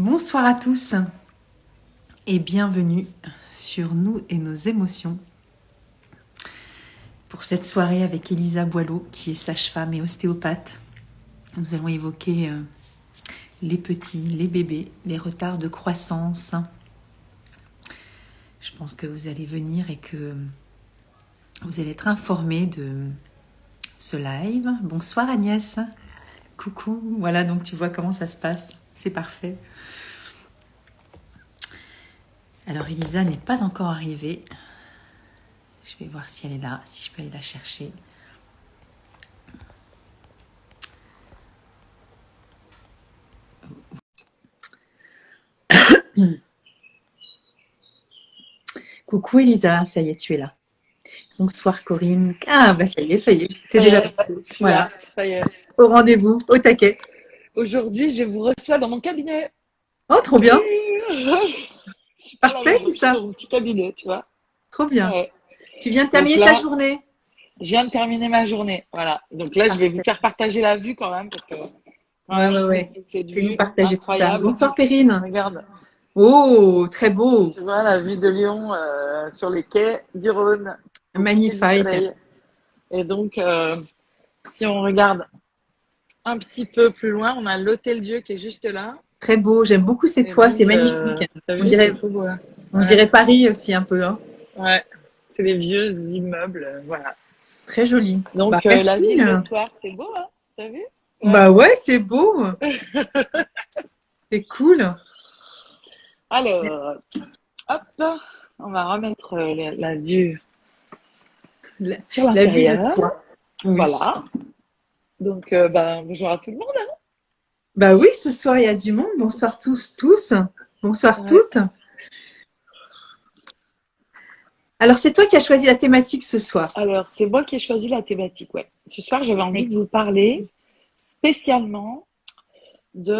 Bonsoir à tous et bienvenue sur Nous et nos émotions pour cette soirée avec Elisa Boileau qui est sage-femme et ostéopathe. Nous allons évoquer les petits, les bébés, les retards de croissance. Je pense que vous allez venir et que vous allez être informés de ce live. Bonsoir Agnès, coucou, voilà donc tu vois comment ça se passe, c'est parfait. Alors Elisa n'est pas encore arrivée. Je vais voir si elle est là, si je peux aller la chercher. Coucou Elisa, ça y est, tu es là. Bonsoir Corinne. Ah bah ça y est, c'est déjà passé. Voilà, ça y est. au rendez-vous, au taquet. Aujourd'hui, je vous reçois dans mon cabinet. Oh, trop bien. Parfait, Parfait tout ça. dans mon petit cabinet, tu vois. Trop bien. Ouais. Tu viens de Donc terminer ta là, journée. je viens de terminer ma journée. Voilà. Donc là, je vais vous Parfait. faire partager la vue quand même, parce que quand même, Ouais. c'est une Fais-nous vue partager tout ça. incroyable. Bonsoir Perrine. Regarde, Oh, très beau. tu vois la vue de Lyon sur les quais du Rhône au coucher du Magnifique. soleil. Et donc, si on regarde un petit peu plus loin, on a l'Hôtel Dieu qui est juste là. Très beau. J'aime beaucoup ces Et toits, donc, c'est magnifique. t'as On vu, c'est dirait, trop beau là. on Ouais. dirait Paris aussi un peu. Hein. Ouais, c'est les vieux immeubles, voilà. Très joli. Bah Donc la merci. ville le soir, c'est beau, hein, t'as vu? Ouais. Bah ouais, c'est beau. C'est cool. Alors, hop, on va remettre la vue La, sur la vue de l'intérieur. toi. Oui. Voilà. Donc, bonjour à tout le monde. Hein. Bah oui, ce soir il y a du monde. Bonsoir tous. Bonsoir Ouais. toutes. Alors c'est toi qui as choisi la thématique ce soir. Alors, c'est moi qui ai choisi la thématique, ouais. Ce soir, j'avais envie de vous parler spécialement du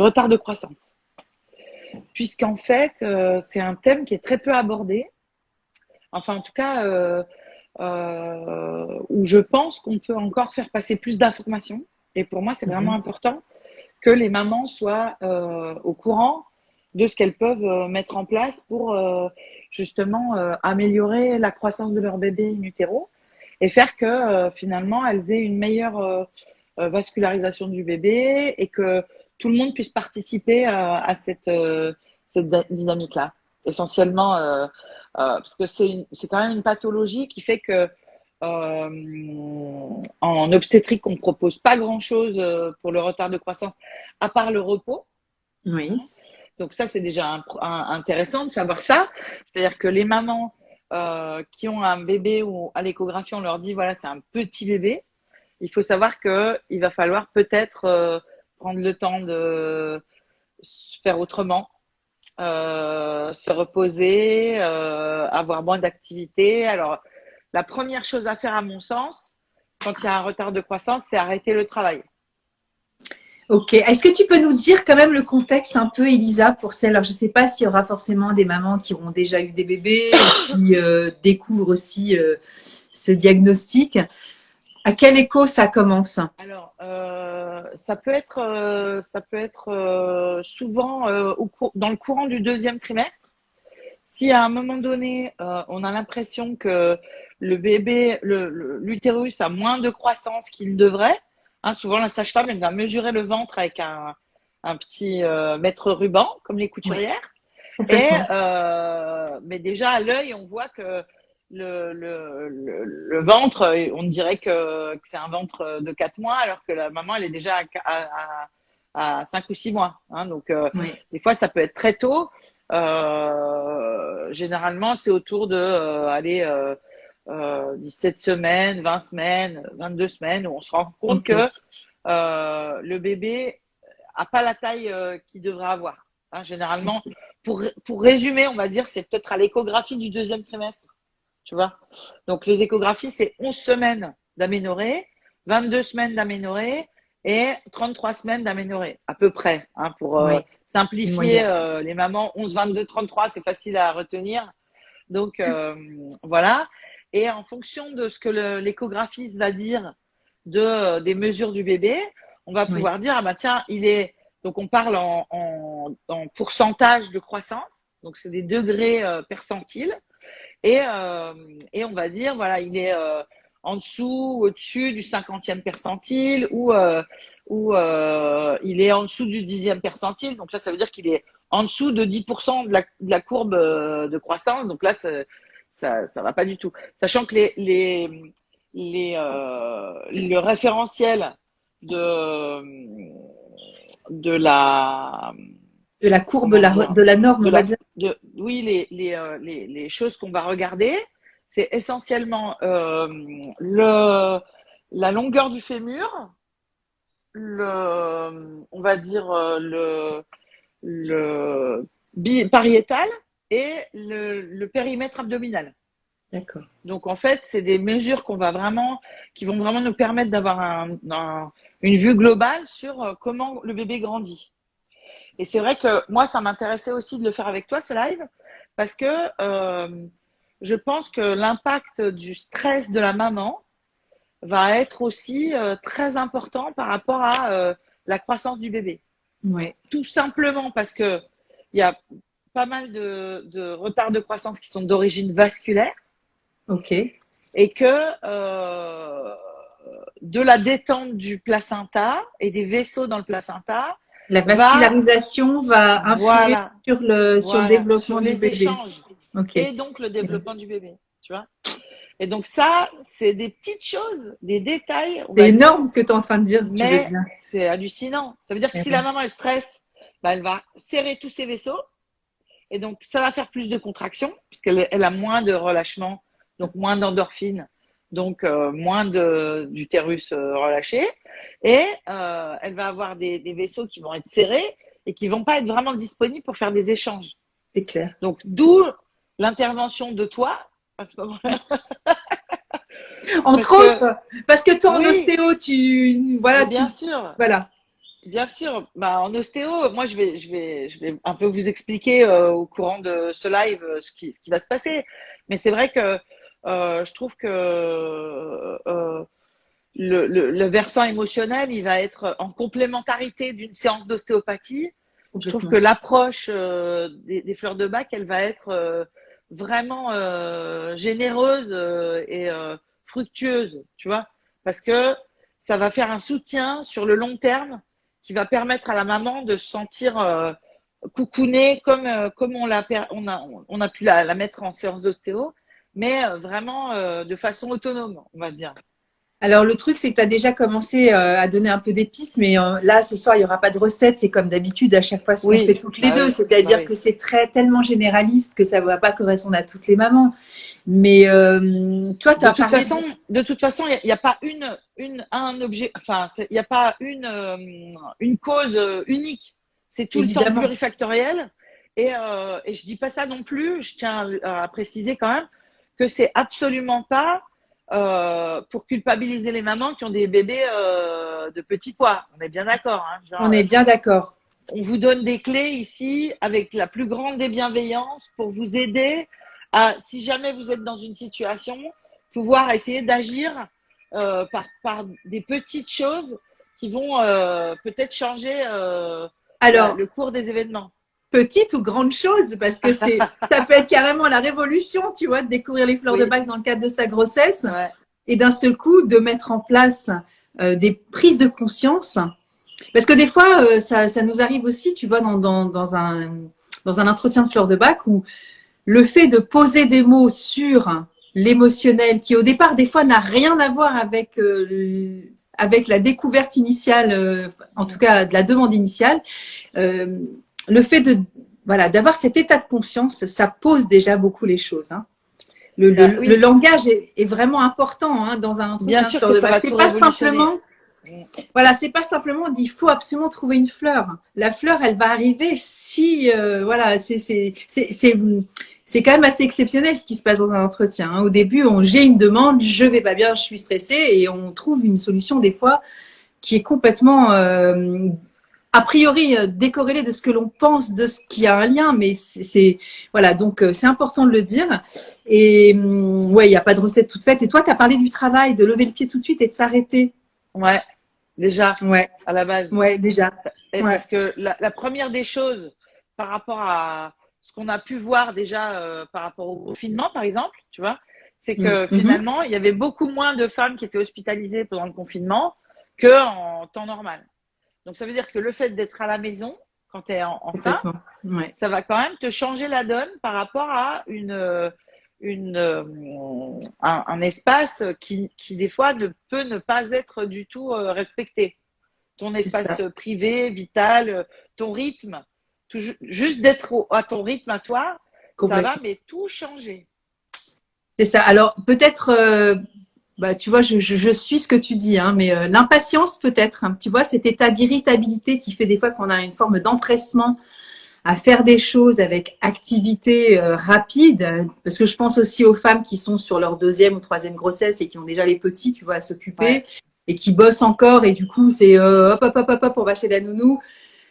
retard de croissance. Puisqu'en fait, c'est un thème qui est très peu abordé. Enfin, en tout cas, où je pense qu'on peut encore faire passer plus d'informations. Et pour moi, c'est vraiment Mhm. important que les mamans soient au courant de ce qu'elles peuvent mettre en place pour justement améliorer la croissance de leur bébé in utero et faire que finalement elles aient une meilleure vascularisation du bébé et que tout le monde puisse participer à cette dynamique-là. Essentiellement, parce que c'est quand même une pathologie qui fait que en obstétrique, on ne propose pas grand-chose pour le retard de croissance, à part le repos. Oui. Donc ça, c'est déjà intéressant de savoir ça. C'est-à-dire que les mamans qui ont un bébé ou à l'échographie, on leur dit, voilà, c'est un petit bébé. Il faut savoir qu'il va falloir peut-être prendre le temps de faire autrement, se reposer, avoir moins d'activité. Alors, la première chose à faire, à mon sens, quand il y a un retard de croissance, c'est arrêter le travail. Ok. Est-ce que tu peux nous dire quand même le contexte un peu, Elisa, pour celles. Alors je ne sais pas s'il y aura forcément des mamans qui auront déjà eu des bébés et qui découvrent aussi ce diagnostic. À quel écho ça commence? Alors, ça peut être souvent dans le courant du deuxième trimestre. Si à un moment donné, on a l'impression que le bébé, l'utérus a moins de croissance qu'il devrait, hein, souvent la sage-femme, elle va mesurer le ventre avec un petit mètre ruban, comme les Oui, couturières. Et complètement. mais déjà à l'œil, on voit que le ventre, on dirait que c'est un ventre de 4 mois, alors que la maman, elle est déjà à 5 ou 6 mois. Hein, donc, Oui. des fois, ça peut être très tôt. Généralement, c'est autour de 17 semaines, 20 semaines, 22 semaines, où on se rend compte Ok. que le bébé a pas la taille qu'il devrait avoir. Hein, généralement, pour résumer, on va dire, c'est peut-être à l'échographie du deuxième trimestre. Tu vois. Donc, les échographies, c'est 11 semaines d'aménorrhée, 22 semaines d'aménorrhée et 33 semaines d'aménorrhée, à peu près. Hein, pour Oui. Une simplifier moyenne. les mamans, 11, 22, 33, c'est facile à retenir. Donc, voilà. Et en fonction de ce que l'échographiste va dire des mesures du bébé, on va Oui. pouvoir dire, ah bah tiens, il est Donc, on parle en pourcentage de croissance. Donc, c'est des degrés percentiles. Et on va dire, voilà, il est en dessous ou au-dessus du 50e percentile ou il est en dessous du 10e percentile. Donc là, ça veut dire qu'il est en dessous de 10% de la courbe de croissance. Donc là, ça va pas du tout. Sachant que le référentiel de la De la courbe, comment dire, de la norme, on va dire. oui, les choses qu'on va regarder, c'est essentiellement la longueur du fémur, on va dire le pariétal et le périmètre abdominal. D'accord. Donc en fait, c'est des mesures qui vont vraiment nous permettre d'avoir une vue globale sur comment le bébé grandit. Et c'est vrai que moi, ça m'intéressait aussi de le faire avec toi, ce live, parce que je pense que l'impact du stress de la maman va être aussi très important par rapport à la croissance du bébé. Ouais. Tout simplement parce que il y a pas mal de retards de croissance qui sont d'origine vasculaire. Ok. Et que de la détente du placenta et des vaisseaux dans le placenta, La vascularisation va influer voilà, sur le développement sur du les bébé. échanges Ok. et donc le développement du bébé, tu vois. Et donc ça, c'est des petites choses, des détails, on C'est va dire, énorme ce que tu es en train de dire, tu veux mais dire. c'est hallucinant. Ça veut dire que si la maman elle stresse, bah, elle va serrer tous ses vaisseaux et donc ça va faire plus de contractions puisqu'elle a moins de relâchement, donc moins d'endorphine, donc moins d'utérus relâché et elle va avoir des vaisseaux qui vont être serrés et qui vont pas être vraiment disponibles pour faire des échanges. C'est clair. Donc d'où l'intervention de toi à ce moment-là. Entre autres, parce que toi en oui, ostéo, mais bien sûr. voilà. Bien sûr, bah, en ostéo, moi je vais un peu vous expliquer au courant de ce live ce qui va se passer. Mais c'est vrai que je trouve que le versant émotionnel, il va être en complémentarité d'une séance d'ostéopathie. Je trouve que l'approche des fleurs de bac, elle va être vraiment généreuse et fructueuse, tu vois, parce que ça va faire un soutien sur le long terme qui va permettre à la maman de se sentir coucounée comme on a pu la mettre en séance d'ostéo, mais vraiment de façon autonome, on va dire. Alors, le truc, c'est que tu as déjà commencé à donner un peu des pistes, mais là, ce soir, il n'y aura pas de recette. C'est comme d'habitude, à chaque fois, ce qu'on fait toutes les deux. Oui, C'est-à-dire que c'est tellement généraliste que ça ne va pas correspondre à toutes les mamans. Mais toi, tu as parlé de toute façon, il n'y a pas un objet, enfin, il n'y a pas une cause unique. C'est tout évidemment. le temps plurifactoriel. Et je dis pas ça non plus. Je tiens à préciser quand même que c'est absolument pas pour culpabiliser les mamans qui ont des bébés de petits poids. On est bien d'accord. Hein, On est bien d'accord. On vous donne des clés ici avec la plus grande des bienveillances pour vous aider à, si jamais vous êtes dans une situation, pouvoir essayer d'agir par des petites choses qui vont peut-être changer le cours des événements. Petite ou grande chose, parce que ça peut être carrément la révolution, tu vois, de découvrir les fleurs de bac dans le cadre de sa grossesse et d'un seul coup de mettre en place des prises de conscience. Parce que des fois, ça nous arrive aussi, tu vois, dans un entretien de fleurs de bac où le fait de poser des mots sur l'émotionnel, qui au départ, des fois, n'a rien à voir avec la découverte initiale, en tout cas de la demande initiale, le fait d'avoir cet état de conscience, ça pose déjà beaucoup les choses. Hein. Le langage est vraiment important dans un entretien de fleurs de bac. C'est pas simplement. Voilà, c'est pas simplement dit, il faut absolument trouver une fleur. La fleur, elle va arriver si, c'est quand même assez exceptionnel ce qui se passe dans un entretien. Hein. Au début, j'ai une demande, je vais pas bien, je suis stressée, et on trouve une solution des fois qui est complètement a priori décorrélée de ce que l'on pense, de ce qui a un lien, mais voilà, donc c'est important de le dire. Et ouais, il n'y a pas de recette toute faite. Et toi, tu as parlé du travail, de lever le pied tout de suite et de s'arrêter. Ouais. déjà, Ouais, à la base. ouais, déjà. Et Ouais. parce que la première des choses par rapport à ce qu'on a pu voir déjà par rapport au confinement, par exemple, tu vois, c'est que Mhm. finalement, il y avait beaucoup moins de femmes qui étaient hospitalisées pendant le confinement qu'en temps normal. Donc, ça veut dire que le fait d'être à la maison, quand tu es enceinte, Complètement. Ouais. ça va quand même te changer la donne par rapport à un espace qui, des fois, ne peut ne pas être du tout respecté. Ton C'est espace ça. privé, vital, ton rythme. Juste d'être à ton rythme à toi, ça va, Complètement. mais tout changer. C'est ça. Alors, peut-être, bah, tu vois, je suis ce que tu dis, hein, mais l'impatience peut-être, hein, tu vois, cet état d'irritabilité qui fait des fois qu'on a une forme d'empressement à faire des choses avec activité rapide, parce que je pense aussi aux femmes qui sont sur leur deuxième ou troisième grossesse et qui ont déjà les petits, tu vois, à Ouais. s'occuper et qui bossent encore et du coup c'est hop hop hop hop hop on va chez la nounou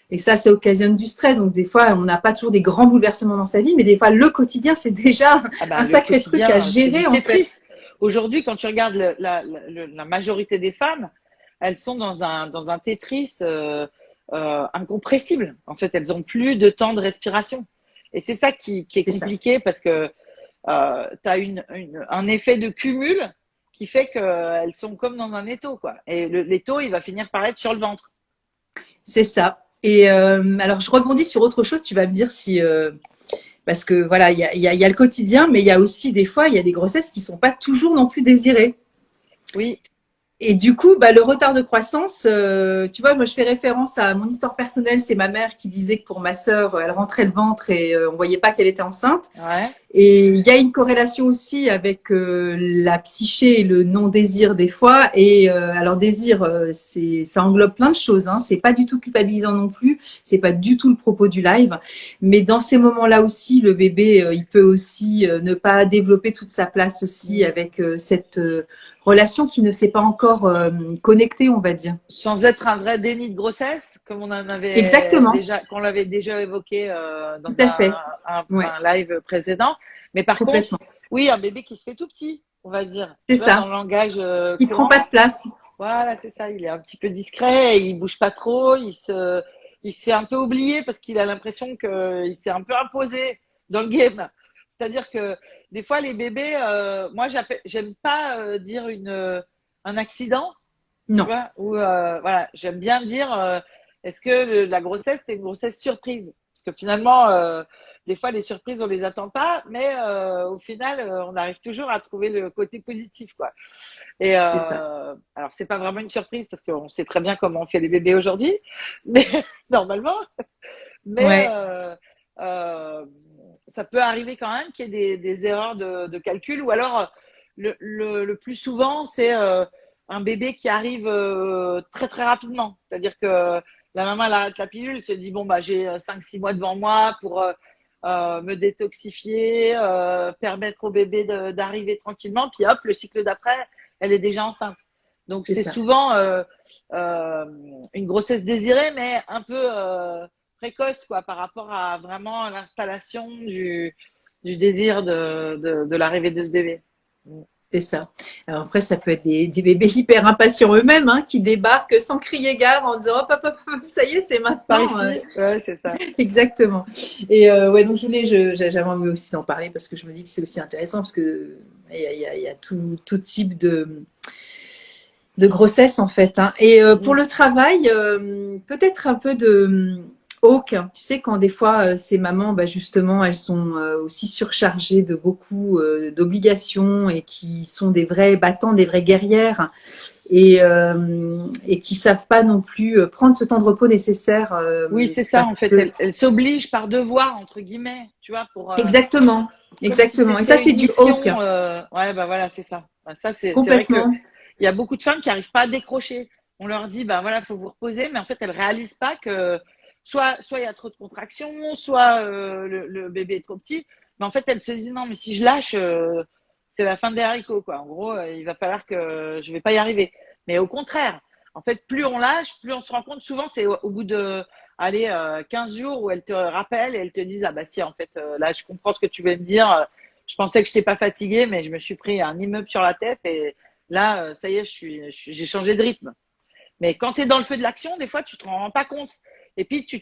et ça occasionne du stress. Donc des fois on n'a pas toujours des grands bouleversements dans sa vie, mais des fois le quotidien c'est déjà Ah un ben, le sacré truc à quotidien, c'est du gérer en fait. Tetris. Aujourd'hui, quand tu regardes la majorité des femmes, elles sont dans un Tetris incompressible. En fait, elles ont plus de temps de respiration. Et c'est ça qui est C'est ça. compliqué parce que tu as un effet de cumul qui fait qu'elles sont comme dans un étau, quoi. Et l'étau, il va finir par être sur le ventre. C'est ça. Et alors je rebondis sur autre chose. Tu vas me dire si parce que voilà, il y a le quotidien, mais il y a aussi des fois, il y a des grossesses qui sont pas toujours non plus désirées. Oui, Et du coup, bah, le retard de croissance, tu vois, moi je fais référence à mon histoire personnelle. C'est ma mère qui disait que pour ma sœur, elle rentrait le ventre et on voyait pas qu'elle était enceinte. ouais, Et il y a une corrélation aussi avec la psyché et le non-désir des fois. Et alors désir, ça englobe plein de choses. Hein. C'est pas du tout culpabilisant non plus. C'est pas du tout le propos du live. Mais dans ces moments-là aussi, le bébé, il peut aussi ne pas développer toute sa place aussi mm. avec cette relation qui ne s'est pas encore connectée, on va dire. Sans être un vrai déni de grossesse, comme Exactement. qu'on l'avait déjà évoqué Tout dans à fait. Ouais. un live précédent. Mais par contre, Complètement. oui, un bébé qui se fait tout petit, on va dire, C'est tu vois, dans ça. le langage Il prend pas courant. de place. Voilà, c'est ça. Il est un petit peu discret, il bouge pas trop, il se fait un peu oublier parce qu'il a l'impression qu'il s'est un peu imposé dans le game. C'est-à-dire que des fois, les bébés, moi, j'aime pas dire un accident, tu Non. vois, ou voilà, j'aime bien dire, est-ce que la grossesse, c'est une grossesse surprise? Parce que finalement, des fois, les surprises, on les attend pas, mais au final, on arrive toujours à trouver le côté positif, quoi. Et C'est ça. alors, c'est pas vraiment une surprise parce qu'on sait très bien comment on fait les bébés aujourd'hui, mais normalement, mais Ouais. euh, ça peut arriver quand même qu'il y ait des erreurs de calcul, ou alors le plus souvent, c'est un bébé qui arrive très très rapidement. C'est-à-dire que la maman elle arrête la pilule, elle se dit bon bah j'ai 5-6 mois devant moi pour me détoxifier, permettre au bébé d'arriver tranquillement, puis hop, le cycle d'après, elle est déjà enceinte. Donc C'est c'est ça. souvent euh, une grossesse désirée, mais un peu précoce quoi, par rapport à vraiment l'installation du désir de l'arrivée de ce bébé. C'est ça. Alors après, ça peut être des bébés hyper impatients eux-mêmes hein, qui débarquent sans crier gare en disant hop, hop, hop, hop, ça y est, c'est Par maintenant. ici, ouais, c'est ça. Exactement. Et ouais, donc j'avais envie aussi d'en parler parce que je me dis que c'est aussi intéressant parce que il y a tout type de grossesse en fait. Hein. Et pour Mm. le travail, peut-être un peu de hawk. Tu sais, quand des fois ces mamans, bah, justement, elles sont aussi surchargées de beaucoup d'obligations et qui sont des vrais battants, des vraies guerrières et qui savent pas non plus prendre ce temps de repos nécessaire. Oui, c'est ça, Parce en fait. que... Elle s'oblige par devoir, entre guillemets, tu vois, Exactement, comme si exactement. Et ça, c'était c'est une du hawk, mission. Ouais, bah voilà, c'est ça. Bah, ça, c'est vrai que complètement. il y a beaucoup de femmes qui n'arrivent pas à décrocher. On leur dit, bah voilà, faut vous reposer, mais en fait, elles réalisent pas que soit il y a trop de contractions, soit le bébé est trop petit. Mais en fait, elles se disent, non, mais si je lâche, c'est la fin des haricots, quoi. En gros, il va falloir que je vais pas y arriver. Mais au contraire, en fait, plus on lâche, plus on se rend compte. Souvent, c'est au bout de, allez, 15 jours où elles te rappellent et elles te disent, ah bah si, en fait, là, je comprends ce que tu veux me dire. Je pensais que je n'étais pas fatiguée, mais je me suis pris un immeuble sur la tête et là, ça y est, j'ai changé de rythme. Mais quand tu es dans le feu de l'action, des fois, tu te rends pas compte. Et puis, tu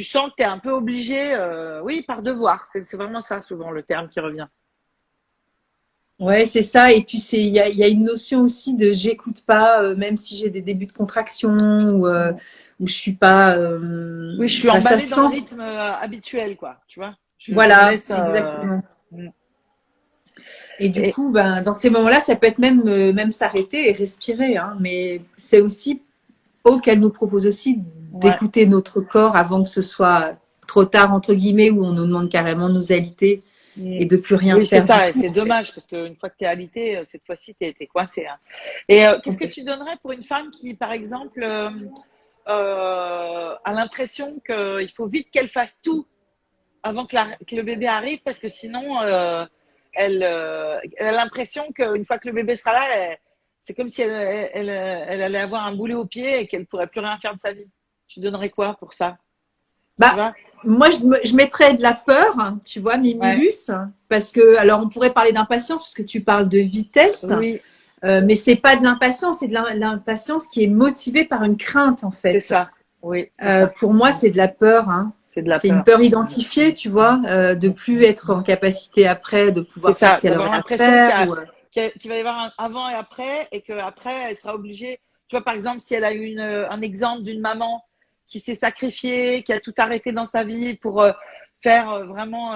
sens que tu es un peu obligé, oui, par devoir. C'est vraiment ça, souvent, le terme qui revient. Ouais, c'est ça. Et puis il y a une notion aussi de j'écoute pas, même si j'ai des débuts de contraction ou je suis pas. Oui, je suis Enfin, ça emballée sent. dans le rythme habituel, quoi. Tu vois, je me Voilà, laisse. exactement. Mm. Et du Et coup, ben, dans ces moments-là, ça peut être même s'arrêter et respirer, hein. Mais c'est aussi qu'elle nous propose aussi ouais. d'écouter notre corps avant que ce soit trop tard entre guillemets où on nous demande carrément de nous alité Mm. et de plus rien Oui, c'est faire du ça, et tout. c'est En fait. dommage parce qu'une fois que tu es alité, cette fois-ci, tu es coincé. Hein. Qu'est-ce que tu donnerais pour une femme qui, par exemple, a l'impression qu'il faut vite qu'elle fasse tout avant que le bébé arrive parce que sinon, elle a l'impression qu'une fois que le bébé sera là, c'est comme si elle allait avoir un boulet au pied et qu'elle pourrait plus rien faire de sa vie. Tu donnerais quoi pour ça? Tu Bah, vois? moi, je mettrais de la peur, hein, tu vois, Ouais, Mimulus, parce que, alors, on pourrait parler d'impatience, parce que tu parles de vitesse, oui, mais c'est pas de l'impatience, c'est de l'impatience qui est motivée par une crainte, en c'est fait. ça. Oui, c'est ça. Pour moi, c'est de la peur, hein. C'est de la C'est une peur. peur identifiée, tu vois, de plus être en capacité après de C'est pouvoir faire ce ça, qu'elle d'avoir aurait à l'impression faire. qu'il va y avoir un avant et après, et qu'après, elle sera obligée. Tu vois, par exemple, si elle a eu un exemple d'une maman qui s'est sacrifiée, qui a tout arrêté dans sa vie pour faire vraiment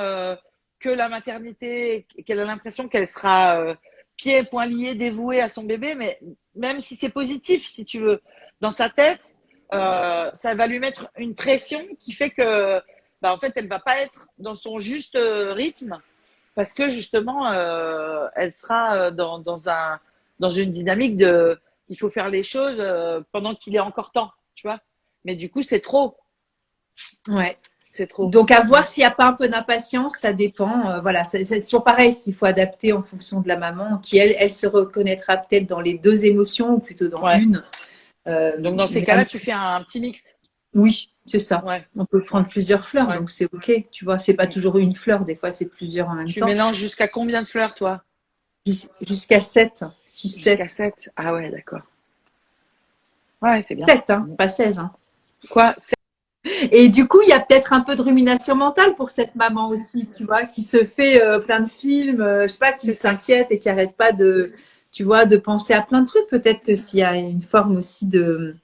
que la maternité, et qu'elle a l'impression qu'elle sera pieds et poings liés, dévouée à son bébé, mais même si c'est positif, si tu veux, dans sa tête, ça va lui mettre une pression qui fait que, bah, en fait, elle va pas être dans son juste rythme parce que justement, elle sera dans une dynamique de il faut faire les choses pendant qu'il est encore temps, tu vois. Mais du coup, c'est trop, Ouais. c'est trop. Donc, à Mm. voir s'il n'y a pas un peu d'impatience, ça dépend. Voilà, c'est toujours pareil, s'il faut adapter en fonction de la maman, qui elle se reconnaîtra peut-être dans les deux émotions, ou plutôt dans Ouais. une. Donc dans ces Mais cas-là, tu fais un petit mix. oui, c'est ça. Ouais, On peut ouais, prendre plusieurs fleurs, ouais. donc c'est OK. Tu vois, c'est pas Mm. toujours une fleur, des fois c'est plusieurs en même Tu temps. mélanges jusqu'à combien de fleurs, toi? Jusqu'à 7, 6, Jusqu'à 7. 7. Ah ouais, d'accord. Ouais, c'est bien. 7, hein, Mm. pas 16. Hein. Quoi? Et du coup, il y a peut-être un peu de rumination mentale pour cette maman aussi, tu vois, qui se fait plein de films, je sais pas, qui C'est ça. s'inquiète et qui arrête pas de, tu vois, de penser à plein de trucs. Peut-être que s'il y a une forme aussi de,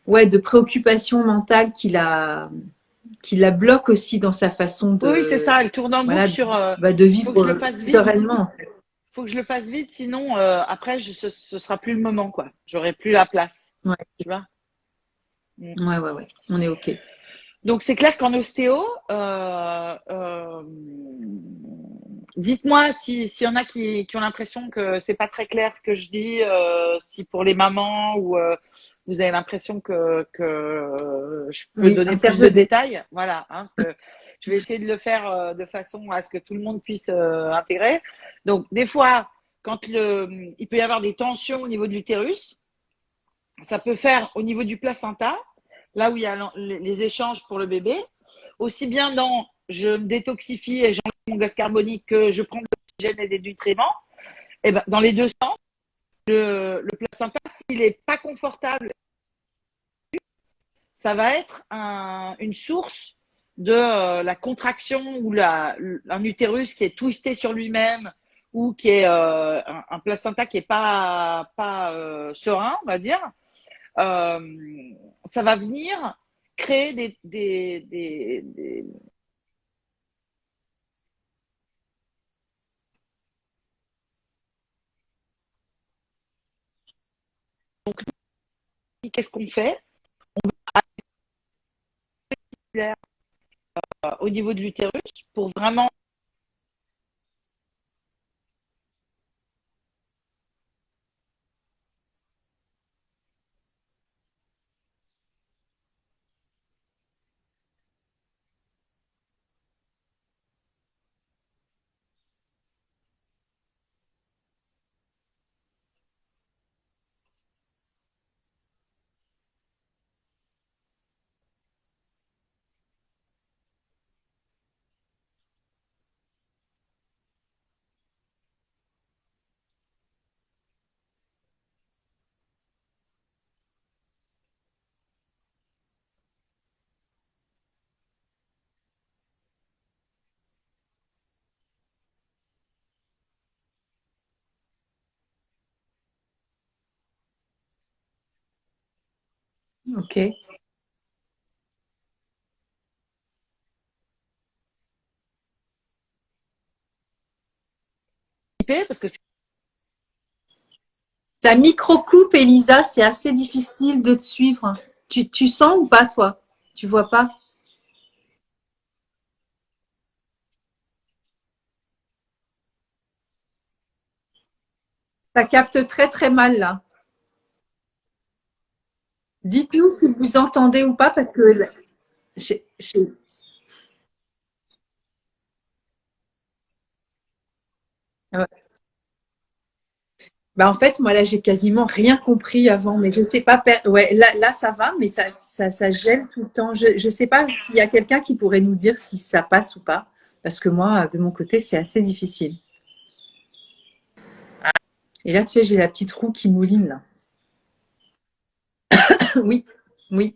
ouais, de préoccupation mentale qui la bloque aussi dans sa façon Oui, oui, c'est de, ça. Elle tourne en boucle voilà, sur bah, de faut que je le vivre fasse vite. sereinement. Faut que je le fasse vite, sinon après ce sera plus le moment quoi. J'aurai plus la place, Ouais, tu vois. Mm. ouais. On est OK. Donc c'est clair qu'en ostéo, dites-moi s'il y en a qui ont l'impression que c'est pas très clair ce que je dis, si pour les mamans ou vous avez l'impression que je peux Oui, donner plus de intervenez. détails, voilà, hein, parce que je vais essayer de le faire de façon à ce que tout le monde puisse intégrer. Donc des fois, il peut y avoir des tensions au niveau de l'utérus, ça peut faire au niveau du placenta, là où il y a les échanges pour le bébé, aussi bien dans je me détoxifie et j'enlève mon gaz carbonique que je prends de l'oxygène et des nutriments, et ben, dans les deux sens, le placenta, s'il n'est pas confortable, ça va être une source de la contraction ou un utérus qui est twisté sur lui-même ou qui est un placenta qui est pas serein, on va dire. Euh, Ça va venir créer qu'est-ce qu'on fait au niveau de l'utérus pour vraiment Ok. Parce que Ta micro-coupe, Elisa, c'est assez difficile de te suivre. Tu sens ou pas, toi? Tu vois pas? Ça capte très très mal là. Dites-nous si vous entendez ou pas parce que j'ai- j'ai- ouais. Bah, en fait, moi là, j'ai quasiment rien compris avant, mais je sais pas. Ouais, là, ça va, mais ça gèle tout le temps. Je sais pas s'il y a quelqu'un qui pourrait nous dire si ça passe ou pas, parce que moi, de mon côté, c'est assez difficile. Et là, tu sais, j'ai la petite roue qui mouline là. Oui, oui,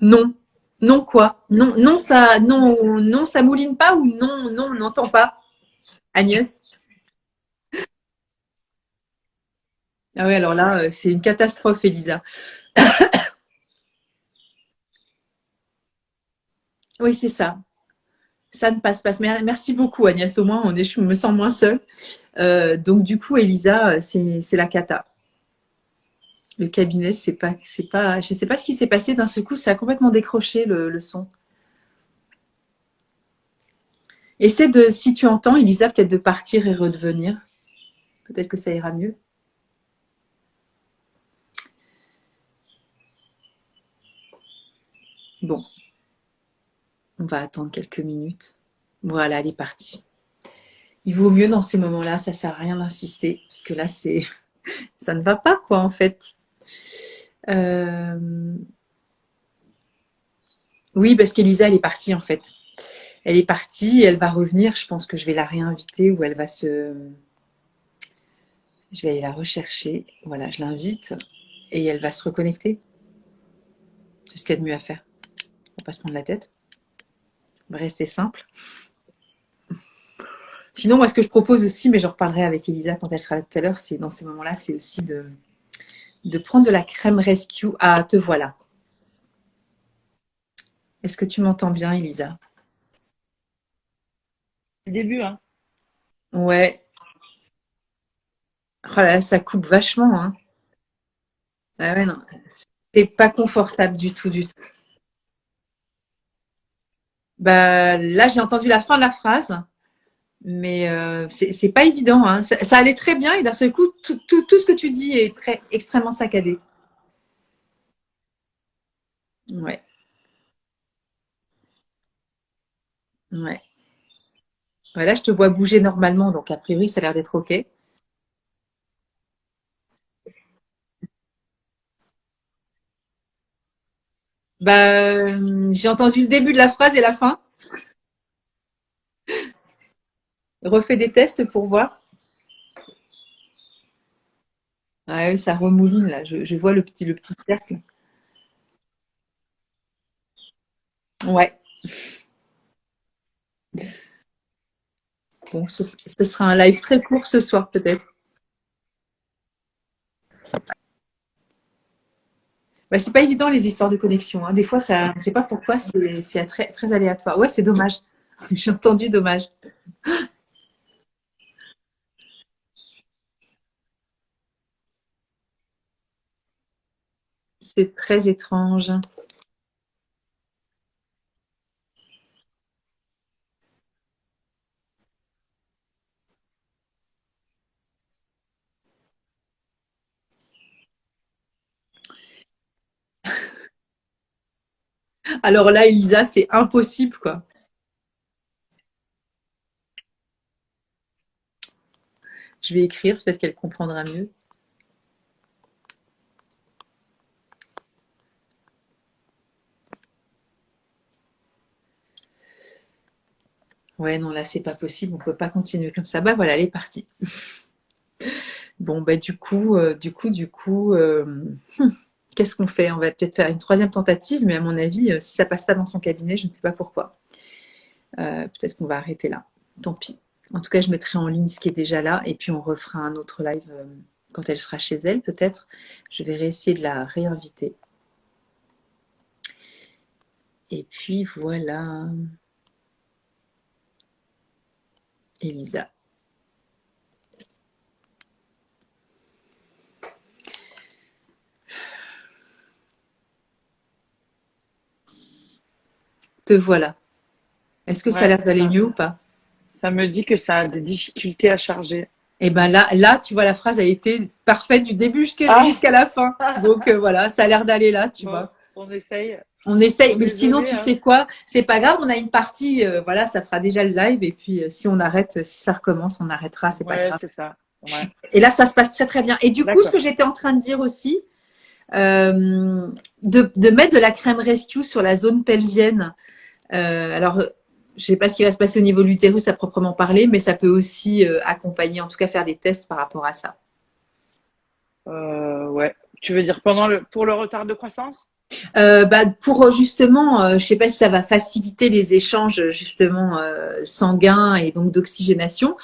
non, non quoi? Non, non, non, ça mouline pas ou non, non, on n'entend pas. Agnès? Ah oui, alors là, c'est une catastrophe, Elisa. Oui, c'est ça. Ça ne passe pas. Merci beaucoup, Agnès. Au moins, je me sens moins seule. Donc, du coup, Elisa, c'est la cata. Le cabinet, je sais pas ce qui s'est passé d'un seul coup. Ça a complètement décroché le son. Essaie de, si tu entends, Elisa, peut-être de partir et redevenir. Peut-être que ça ira mieux. Bon, on va attendre quelques minutes. Voilà, elle est partie. Il vaut mieux dans ces moments-là, ça sert à rien d'insister, parce que là, ça ne va pas, quoi, en fait. Euh, Oui, parce qu'Elisa, elle est partie, en fait. Elle est partie, elle va revenir. Je pense que je vais la réinviter ou elle va se. Je vais aller la rechercher. Voilà, je l'invite et elle va se reconnecter. C'est ce qu'il y a de mieux à faire. On va pas se prendre la tête. On va rester simple. Sinon, moi, ce que je propose aussi, mais j'en reparlerai avec Elisa quand elle sera là tout à l'heure, c'est dans ces moments-là, c'est aussi de prendre de la crème rescue. Ah, te voilà. Est-ce que tu m'entends bien, Elisa? le début, hein. Ouais. Oh là là, ça coupe vachement, hein. Ah ouais, non. C'est pas confortable du tout, du tout. Bah, là, j'ai entendu la fin de la phrase. Mais c'est pas évident, hein. Ça allait très bien et d'un seul coup, tout ce que tu dis est extrêmement saccadé. Ouais, ouais. Ouais, là, je te vois bouger normalement, donc a priori, ça a l'air d'être OK. Bah, j'ai entendu le début de la phrase et la fin. Refais des tests pour voir. Ah oui, ça remouline là. Je vois le petit cercle. Ouais. Bon, ce sera un live très court ce soir peut-être. Bah, c'est pas évident les histoires de connexion, hein. Des fois, ça, je sais pas pourquoi, c'est très, très aléatoire. Ouais, c'est dommage. J'ai entendu dommage. C'est très étrange. Alors là, Elisa, c'est impossible, quoi. Je vais écrire, peut-être qu'elle comprendra mieux. Ouais, non, là, c'est pas possible, on peut pas continuer comme ça. Bah voilà, elle est partie. Bon, bah qu'est-ce qu'on fait? On va peut-être faire une troisième tentative, mais à mon avis, si ça passe pas dans son cabinet, je ne sais pas pourquoi. Peut-être qu'on va arrêter là. Tant pis. En tout cas, je mettrai en ligne ce qui est déjà là, et puis on refera un autre live. quand elle sera chez elle, peut-être, je vais essayer de la réinviter. Et puis voilà, Elisa. Te voilà. Est-ce que ça a Ouais, l'air d'aller mieux ou pas? ça me dit que ça a des difficultés à charger. Et ben là, tu vois, la phrase a été parfaite du début Ah, jusqu'à la fin. Donc voilà, ça a l'air d'aller là, tu bon, vois. on essaye. On essaye, Bon, mais sinon, désolé, tu hein. sais quoi, c'est pas grave, on a une partie, voilà, ça fera déjà le live, et puis si on arrête, si ça recommence, on arrêtera, c'est pas Ouais, grave. c'est ça. Ouais, Et là, ça se passe très très bien. Et du coup, ce que d'accord. j'étais en train de dire aussi, de mettre de la crème rescue sur la zone pelvienne. Alors, je sais pas ce qui va se passer au niveau de l'utérus à proprement parler, mais ça peut aussi accompagner, en tout cas faire des tests par rapport à ça. Ouais. Tu veux dire pour le retard de croissance? Pour justement, je sais pas si ça va faciliter les échanges justement sanguins et donc d'oxygénation,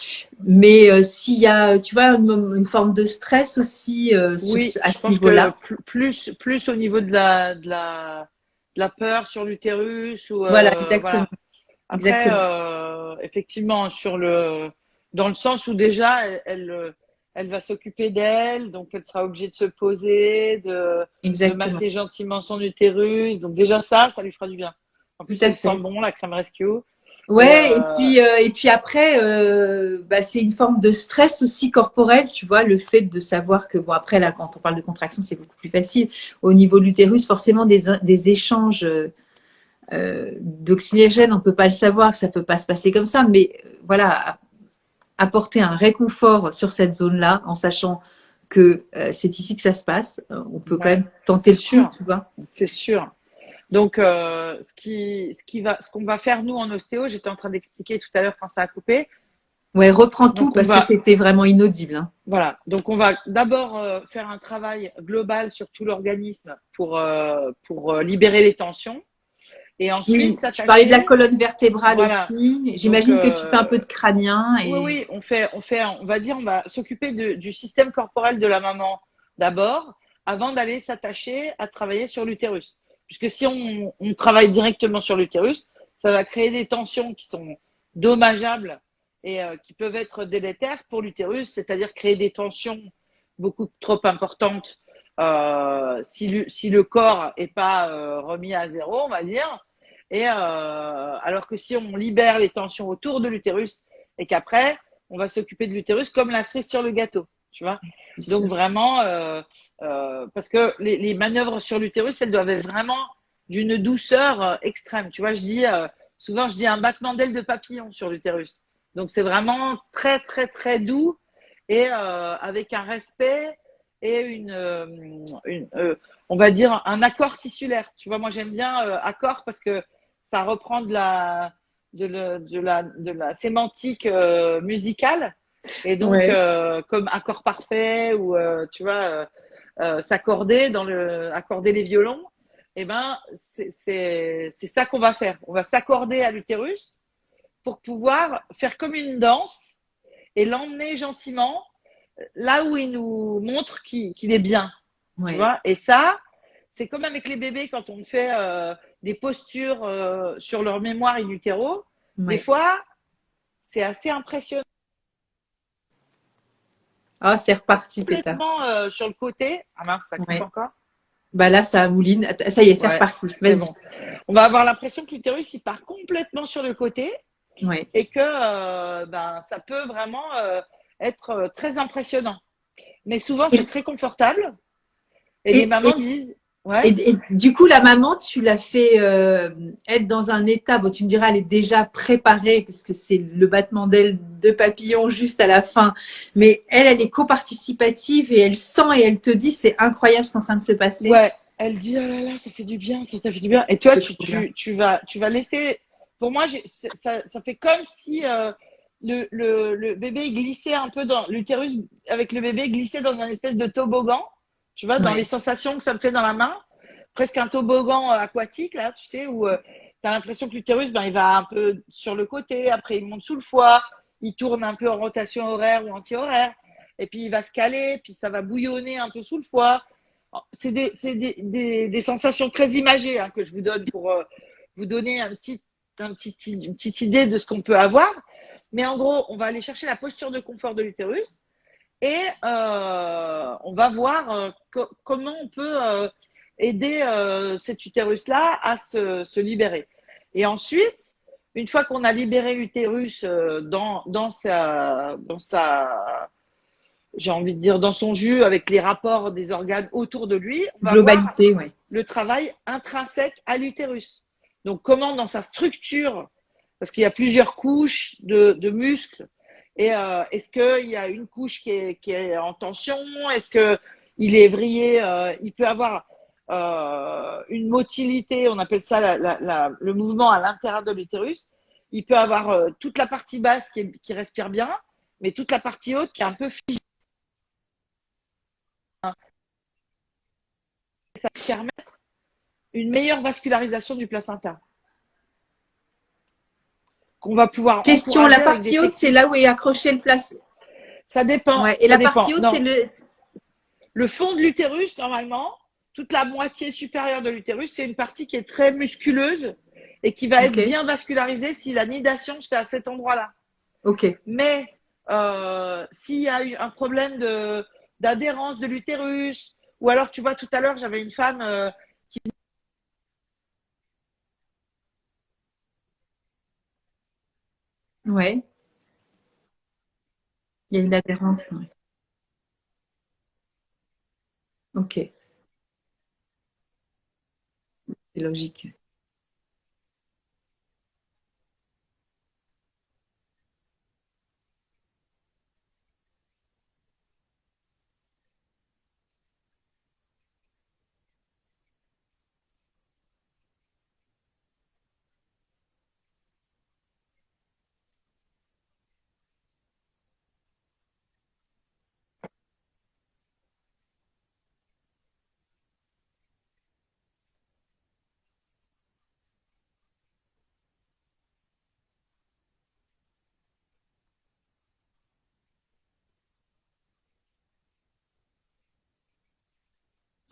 mais s'il y a, tu vois, une forme de stress aussi Oui, à je ce pense que niveau-là. plus au niveau de la peur sur l'utérus ou Voilà, exactement, voilà. Après, exactement, effectivement, dans le sens où déjà, elle va s'occuper d'elle, donc elle sera obligée de se poser, de exactement, masser gentiment son utérus. Donc déjà ça lui fera du bien. En tout plus, à elle sent fait. bon, la crème rescue. Et Ouais, et puis après, c'est une forme de stress aussi corporel, tu vois, le fait de savoir que, bon, après, là, quand on parle de contraction, c'est beaucoup plus facile. Au niveau de l'utérus, forcément, des échanges d'oxygène, on peut pas le savoir, ça peut pas se passer comme ça, mais voilà, apporter un réconfort sur cette zone-là, en sachant que c'est ici que ça se passe, on peut quand ouais, même tenter c'est le coup, sûr, tu vois. c'est sûr. Donc, ce qu'on va faire nous en ostéo, j'étais en train d'expliquer tout à l'heure quand ça a coupé. Ouais, reprends tout Donc, on parce que va c'était vraiment inaudible, hein. Voilà, donc on va d'abord faire un travail global sur tout l'organisme pour libérer les tensions et ensuite Oui, tu parlais de la s'attacher. colonne vertébrale Voilà, aussi. donc J'imagine que tu fais un peu de crânien oui, et oui, on va dire, on va s'occuper du système corporel de la maman d'abord avant d'aller s'attacher à travailler sur l'utérus. Puisque si on travaille directement sur l'utérus, ça va créer des tensions qui sont dommageables et qui peuvent être délétères pour l'utérus, c'est-à-dire créer des tensions beaucoup trop importantes si le corps est pas remis à zéro, on va dire. Et alors que si on libère les tensions autour de l'utérus et qu'après on va s'occuper de l'utérus comme la cerise sur le gâteau, tu vois. c'est Donc sûr. vraiment, parce que les manœuvres sur l'utérus, elles doivent être vraiment d'une douceur extrême. Tu vois, souvent je dis un battement d'aile de papillon sur l'utérus. Donc c'est vraiment très très très doux et avec un respect et on va dire un accord tissulaire. Tu vois, moi j'aime bien accord parce que ça reprend de la sémantique musicale. Et donc, Ouais. comme accord parfait ou, tu vois, s'accorder accorder les violons, eh ben, c'est ça qu'on va faire. On va s'accorder à l'utérus pour pouvoir faire comme une danse et l'emmener gentiment là où il nous montre qu'il est bien, tu Ouais. vois. Et ça, c'est comme avec les bébés quand on fait des postures sur leur mémoire in utero. Des Ouais. fois, c'est assez impressionnant. Ah, c'est reparti, Péta. Complètement sur le côté. Ah mince, ça coupe Ouais. encore. Bah là, ça mouline. Ça y est, c'est Ouais, reparti. c'est Vas-y. bon. On va avoir l'impression que l'utérus il part complètement sur le côté Ouais. et que ben, ça peut vraiment être très impressionnant. Mais souvent, c'est Et, très confortable. Et les et, mamans et, disent, ouais, et du coup, la maman, tu l'as fait être dans un état, bon, tu me diras, elle est déjà préparée, parce que c'est le battement d'aile de papillon juste à la fin. Mais elle est coparticipative et elle sent et elle te dit, c'est incroyable ce qui est en train de se passer. ouais, elle dit, oh là là, ça fait du bien, ça t'a fait du bien. Et toi, C'est trop bien. tu vas laisser. Pour moi, ça fait comme si le bébé glissait un peu dans l'utérus avec le bébé glissait dans un espèce de toboggan. Tu vois, dans les Ouais. sensations que ça me fait dans la main, presque un toboggan aquatique là, tu sais, où tu as l'impression que l'utérus, ben, il va un peu sur le côté, après il monte sous le foie, il tourne un peu en rotation horaire ou anti-horaire. et puis il va se caler, puis ça va bouillonner un peu sous le foie. C'est des sensations très imagées hein, que je vous donne pour vous donner une petite idée de ce qu'on peut avoir. Mais en gros, on va aller chercher la posture de confort de l'utérus et on va voir comment on peut aider cet utérus-là à se libérer. Et ensuite, une fois qu'on a libéré l'utérus dans sa, j'ai envie de dire, dans son jus, avec les rapports des organes autour de lui, on va voir Globalité, ouais. le travail intrinsèque à l'utérus. Donc, comment dans sa structure, parce qu'il y a plusieurs couches de muscles, et est-ce qu'il y a une couche qui est en tension? Est-ce qu'il est vrillé? Il peut avoir une motilité, on appelle ça le mouvement à l'intérieur de l'utérus. Il peut avoir toute la partie basse qui respire bien, mais toute la partie haute qui est un peu figée. Ça permet une meilleure vascularisation du placenta qu'on va pouvoir Question, la encourager avec des partie haute, c'est là techniques. où est accroché le place. Ça dépend, Ouais. Et ça la partie dépend. haute, c'est Non, le. le fond de l'utérus, normalement, toute la moitié supérieure de l'utérus, c'est une partie qui est très musculeuse et qui va Ok. être bien vascularisée si la nidation se fait à cet endroit-là. Ok. Mais s'il y a eu un problème d'adhérence de l'utérus, ou alors tu vois, tout à l'heure, j'avais une femme qui. Ouais. Il y a une adhérence. Ouais. Ok. C'est logique.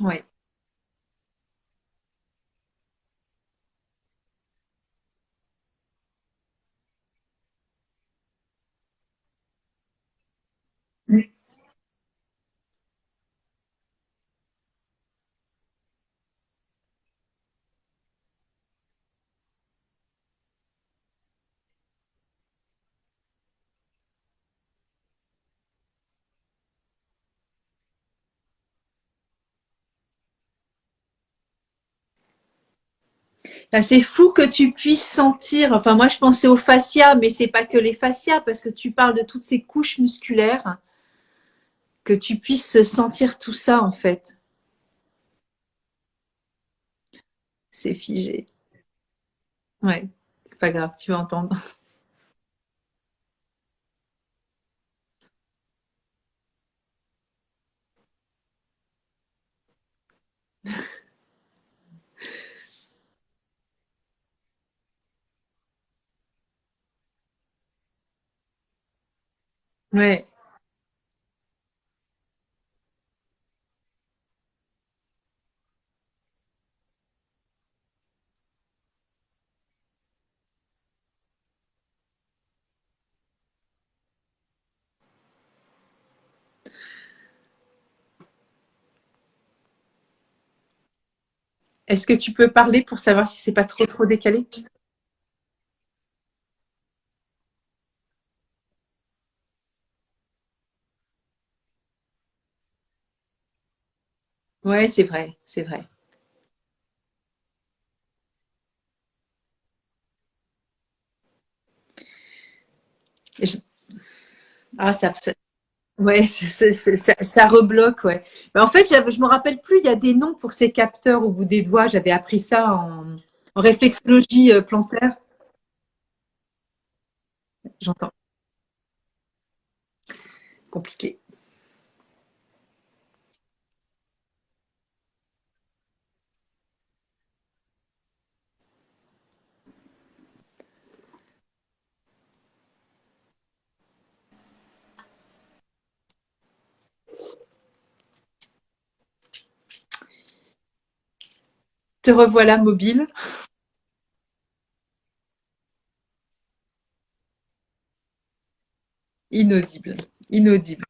Ouais. Mm. Là, c'est fou que tu puisses sentir. Enfin, moi, je pensais aux fascias, mais c'est pas que les fascias, parce que tu parles de toutes ces couches musculaires, que tu puisses sentir tout ça, en fait. C'est figé. Ouais. C'est pas grave, tu vas entendre. Ouais. Est-ce que tu peux parler pour savoir si c'est pas trop décalé? Ouais, c'est vrai, c'est vrai. Et Ah, ouais, ça rebloque, ouais. Mais en fait, je me rappelle plus, il y a des noms pour ces capteurs au bout des doigts. J'avais appris ça en réflexologie plantaire. J'entends. Compliqué. Te revoilà mobile, inaudible, inaudible.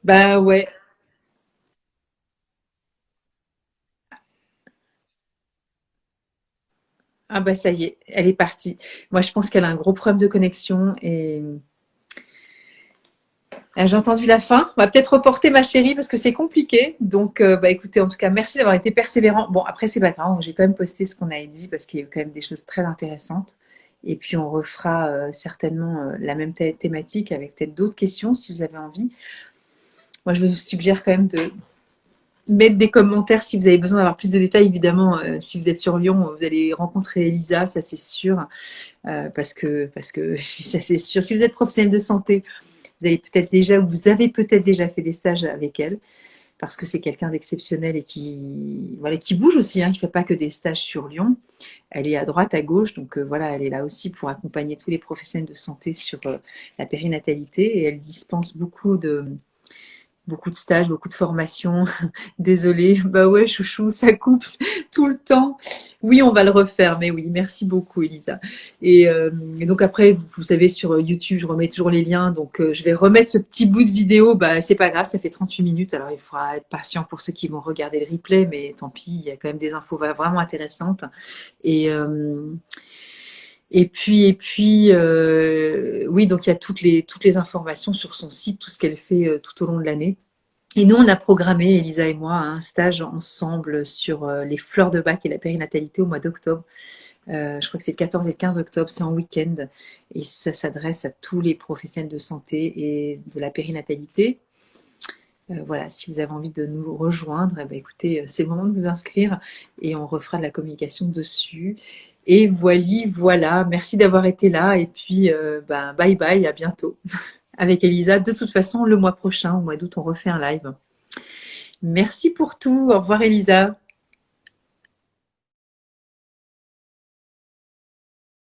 Bah ouais. Ah bah ça y est, elle est partie. Moi, je pense qu'elle a un gros problème de connexion et j'ai entendu la fin. On va peut-être reporter ma chérie parce que c'est compliqué. Donc, bah écoutez, en tout cas, merci d'avoir été persévérant. Bon, après, c'est pas grave. J'ai quand même posté ce qu'on avait dit parce qu'il y a eu quand même des choses très intéressantes. Et puis, on refera certainement la même thématique avec peut-être d'autres questions si vous avez envie. Moi, je vous suggère quand même de mettre des commentaires si vous avez besoin d'avoir plus de détails. Évidemment, si vous êtes sur Lyon, vous allez rencontrer Elisa, ça c'est sûr. Parce que ça c'est sûr. Si vous êtes professionnel de santé, vous avez peut-être déjà ou vous avez peut-être déjà fait des stages avec elle parce que c'est quelqu'un d'exceptionnel et qui voilà qui bouge aussi, qui ne fait pas que des stages sur Lyon. Elle est à droite, à gauche, donc voilà, elle est là aussi pour accompagner tous les professionnels de santé sur la périnatalité et elle dispense beaucoup de stages, beaucoup de formations. Désolée, bah ouais, chouchou, ça coupe tout le temps. Oui, on va le refaire, mais oui, merci beaucoup, Elisa. Et donc après, vous savez, sur YouTube, je remets toujours les liens, donc je vais remettre ce petit bout de vidéo. Bah, c'est pas grave, ça fait 38 minutes, alors il faudra être patient pour ceux qui vont regarder le replay, mais tant pis, il y a quand même des infos vraiment intéressantes. Et, euh, et puis, oui, donc il y a toutes les informations sur son site, tout ce qu'elle fait tout au long de l'année. Et nous, on a programmé, Elisa et moi, un stage ensemble sur les fleurs de bac et la périnatalité au mois d'octobre. Je crois que c'est le 14 et le 15 octobre, c'est en week-end. Et ça s'adresse à tous les professionnels de santé et de la périnatalité. Voilà, si vous avez envie de nous rejoindre, eh ben, écoutez, c'est le moment de vous inscrire et on refera de la communication dessus. Et voilà, merci d'avoir été là et puis ben, bye bye, à bientôt avec Elisa. De toute façon, le mois prochain, au mois d'août, on refait un live. Merci pour tout. Au revoir Elisa.